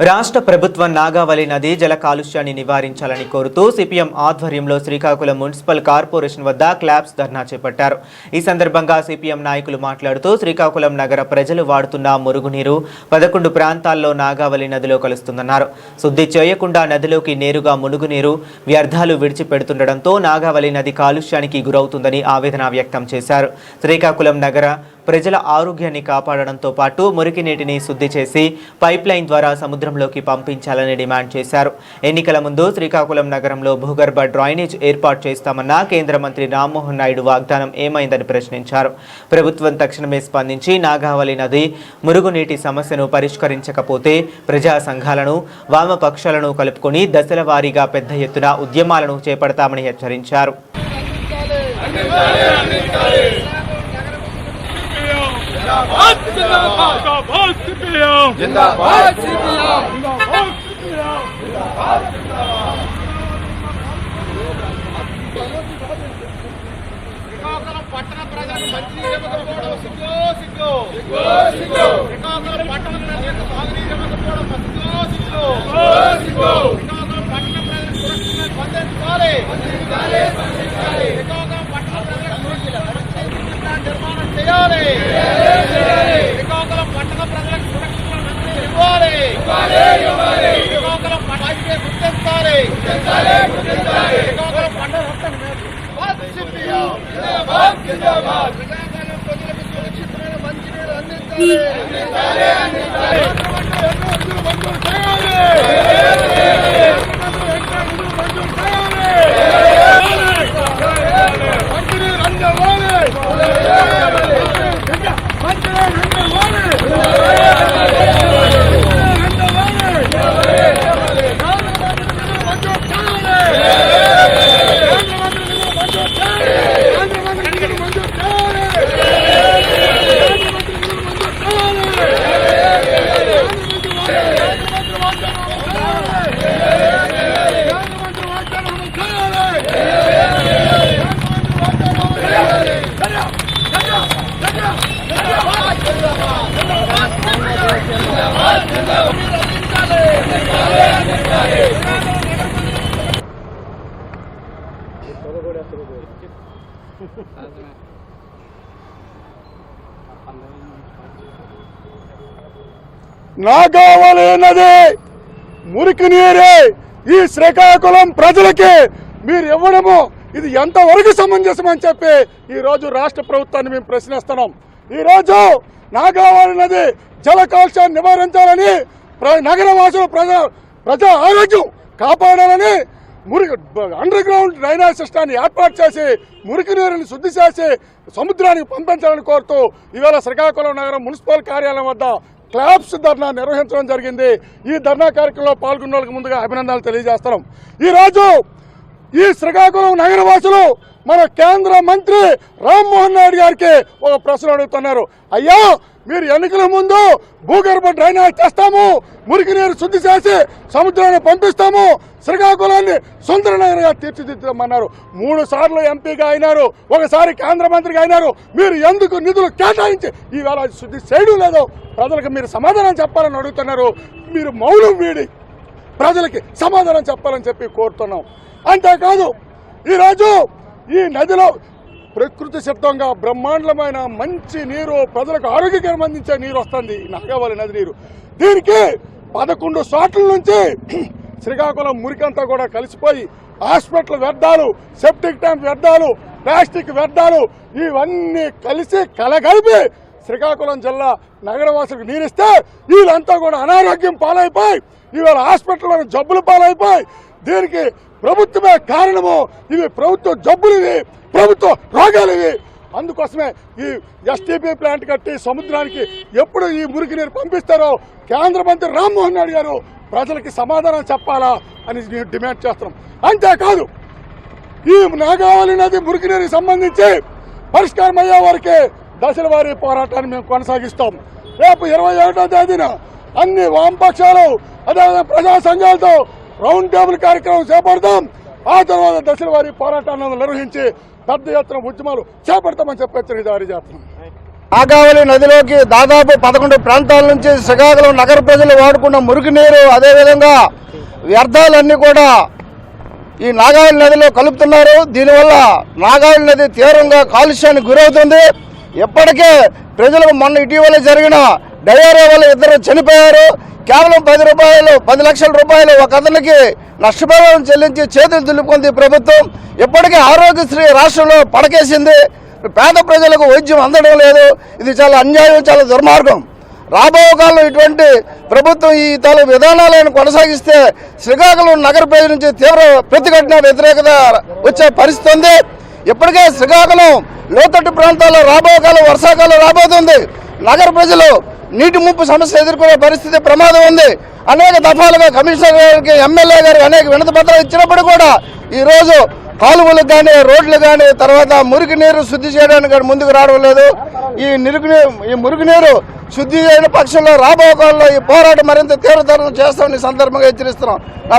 రాష్ట్ర ప్రభుత్వం నాగావళి నది జల కాలుష్యాన్ని నివారించాలని కోరుతూ సిపిఎం ఆధ్వర్యంలో శ్రీకాకుళం మున్సిపల్ కార్పొరేషన్ వద్ద క్లాప్స్ ధర్నా చేపట్టారు. ఈ సందర్భంగా సిపిఎం నాయకులు మాట్లాడుతూ శ్రీకాకుళం నగర ప్రజలు వాడుతున్న మురుగునీరు 11 ప్రాంతాల్లో నాగావళి నదిలో కలుస్తుందన్నారు. శుద్ధి చేయకుండా నదిలోకి నేరుగా మురుగునీరు వ్యర్థాలు విడిచిపెడుతుండటంతో నాగావళి నది కాలుష్యానికి గురవుతుందని ఆవేదన వ్యక్తం చేశారు. శ్రీకాకుళం నగర ప్రజల ఆరోగ్యాన్ని కాపాడడంతో పాటు మురికి నీటిని శుద్ధి చేసి పైప్ లైన్ ద్వారా సముద్రంలోకి పంపించాలని డిమాండ్ చేశారు. ఎన్నికల ముందు శ్రీకాకుళం నగరంలో భూగర్భ డ్రైనేజ్ ఏర్పాటు చేస్తామన్న కేంద్ర మంత్రి రామ్మోహన్ నాయుడు వాగ్దానం ఏమైందని ప్రశ్నించారు. ప్రభుత్వం తక్షణమే స్పందించి నాగావళి నది మురుగునీటి సమస్యను పరిష్కరించకపోతే ప్రజా సంఘాలను వామపక్షాలను కలుపుకొని దశల వారీగా పెద్ద ఎత్తున ఉద్యమాలను చేపడతామని హెచ్చరించారు. పట్టణ ప్రజలకు మంచి ఇవ్వకపోవడం సిగ్గు సిగ్గు శ్రీకాకుళం పట్టణ ప్రజలకు సాగునీరు ఇవ్వకపోవడం సిగ్గు సిగ్గు శ్రీకాకుళం పట్టణ ప్రజలకు సురక్షితంగా స్పందించాలి. శ్రీకాకుళం పట్టణ ప్రజలకు సురక్షితంగా నిర్మాణం చేయాలి. శ్రీకాకుళం పట్టణ ప్రజలకు సురక్షితంగా మంచి ఇవ్వాలి. శ్రీకాకుళం పట్టణానికి గుర్తించాలి. శ్రీకాకుళం పట్టణ సురక్షితమైన మంచినీరు నాగావళి నది మురికి నీరే ఈ శ్రీకాకుళం ప్రజలకి మీరు ఇవ్వడము ఇది ఎంతవరకు సమంజసం అని చెప్పి ఈ రోజు రాష్ట్ర ప్రభుత్వాన్ని మేము ప్రశ్నిస్తున్నాం. ఈ రోజు నాగావళి నది జల కాలుష్యాన్ని నివారించాలని నగరవాసులు ప్రజా ఆరోగ్యం కాపాడాలని అండర్ గ్రౌండ్ డ్రైనేజ్ సిస్టాన్ని ఏర్పాటు చేసి మురికి నీరుని శుద్ధి చేసి సముద్రానికి పంపించాలని కోరుతూ ఈవేళ శ్రీకాకుళం నగరం మున్సిపల్ కార్యాలయం వద్ద క్లాప్స్ ధర్నా నిర్వహించడం జరిగింది. ఈ ధర్నా కార్యక్రమంలో పాల్గొన్న వాళ్ళకి ముందుగా అభినందనలు తెలియజేస్తున్నాం. ఈరోజు ఈ శ్రీకాకుళం నగరవాసులు మన కేంద్ర మంత్రి రామ్మోహన్ నాయుడు గారికి ఒక ప్రశ్న అడుగుతున్నారు. అయ్యా, మీరు ఎన్నికల ముందు భూగర్భ డ్రైనేజ్ చేస్తాము, మురికి నీరు శుద్ధి చేసి సముద్రాన్ని పంపిస్తాము, శ్రీకాకుళాన్ని సుందర నగరంగా తీర్చిదిద్దామన్నారు. 3 సార్లు ఎంపీగా అయినారు, ఒకసారి కేంద్ర మంత్రిగా అయినారు. మీరు ఎందుకు నిధులు కేటాయించి ఈవేళ శుద్ధి చేయడం లేదో ప్రజలకు మీరు సమాధానం చెప్పాలని అడుగుతున్నారు. మీరు మౌనం వీడి ప్రజలకి సమాధానం చెప్పాలని చెప్పి కోరుతున్నాం. అంతేకాదు ఈరోజు ఈ నదిలో ప్రకృతి సిద్ధంగా బ్రహ్మాండమైన మంచి నీరు ప్రజలకు ఆరోగ్యకరం అందించే నీరు వస్తుంది నాగావళి నది నీరు. దీనికి 11 చోట్ల నుంచి శ్రీకాకుళం మురికంతా కూడా కలిసిపోయి హాస్పిటల్ వ్యర్థాలు, సెప్టిక్ ట్యాంక్ వ్యర్థాలు, ప్లాస్టిక్ వ్యర్థాలు ఇవన్నీ కలిసి కలగలిపి శ్రీకాకుళం జిల్లా నగరవాసులకు నీరిస్తే వీళ్ళంతా కూడా అనారోగ్యం పాలైపోయి ఇవాళ హాస్పిటల్లో జబ్బులు పాలైపోయి దీనికి ప్రభుత్వమే కారణము. ఇవి ప్రభుత్వ జబ్బులు, ఇవి ప్రభుత్వ రోగాలు ఇవి. అందుకోసమే ఈ ఎస్టీపీ ప్లాంట్ కట్టి సముద్రానికి ఎప్పుడు ఈ మురికి నీరు పంపిస్తారో కేంద్ర మంత్రి రామ్మోహన్ నాయుడు గారు ప్రజలకి సమాధానం చెప్పాలా అని డిమాండ్ చేస్తున్నాం. అంతేకాదు ఈ నాగావళి నది మురికి నీరుకి సంబంధించి పరిష్కారం అయ్యే వారికి దశల వారీ పోరాటాన్ని మేము కొనసాగిస్తాం. రేపు 21వ తేదీన అన్ని వామపక్షాలు అదేవిధంగా ప్రజా సంఘాలతో రౌండ్ టేబుల్ కార్యక్రమం చేపడతాం. ఆ తర్వాత దశల వారీ పోరాటాలను నిర్వహించి పెద్ద ఎత్తున ఉద్యమాలు చేపడతామని చెప్పి హెచ్చరిక జారీ చేస్తున్నాం. నాగావళి నదిలోకి దాదాపు 11 ప్రాంతాల నుంచి శ్రీకాకుళం నగర ప్రజలు వాడుకున్న మురుగునీరు, అదేవిధంగా వ్యర్థాలన్నీ కూడా ఈ నాగావళి నదిలో కలుపుతున్నారు. దీనివల్ల నాగావళి నది తీవ్రంగా కాలుష్యానికి గురవుతుంది. ఇప్పటికే ప్రజలకు మొన్న ఇటీవల జరిగిన డయేరియా వల్ల 2 చనిపోయారు. కేవలం 10 లక్షల రూపాయలు ఒక అతనికి నష్టపరిహారం చెల్లించి చేతులు దులుపుకుంది ప్రభుత్వం. ఇప్పటికే ఆరోగ్యశ్రీ రాష్ట్రంలో పడకేసింది. పేద ప్రజలకు వైద్యం అందడం లేదు. ఇది చాలా అన్యాయం, చాలా దుర్మార్గం. రాబోయే కాలంలో ఇటువంటి ప్రభుత్వం ఈ తల విధానాలను కొనసాగిస్తే శ్రీకాకుళం నగర ప్రజల నుంచి తీవ్ర ప్రతిఘటన వ్యతిరేకత వచ్చే పరిస్థితి ఉంది. ఇప్పటికే శ్రీకాకుళం లోతట్టు ప్రాంతాల్లో రాబోయే కాలం వర్షాకాలం రాబోతుంది. నగర ప్రజలు నీటి ముంపు సమస్య ఎదుర్కొనే పరిస్థితి ప్రమాదం ఉంది. అనేక దఫాలుగా కమిషనర్ గారికి, ఎమ్మెల్యే గారికి అనేక వినతి పత్రాలు ఇచ్చినప్పుడు కూడా ఈరోజు కాలువలకు కానీ, రోడ్లు కానీ, తర్వాత మురికి నీరు శుద్ధి చేయడానికి కానీ ముందుకు రావడం లేదు. ఈ మురుగునీరు శుద్ధి చేయని పక్షంలో రాబోయే కాలంలో ఈ పోరాటం మరింత తీవ్రతరం చేస్తామని సందర్భంగా హెచ్చరిస్తున్నాం.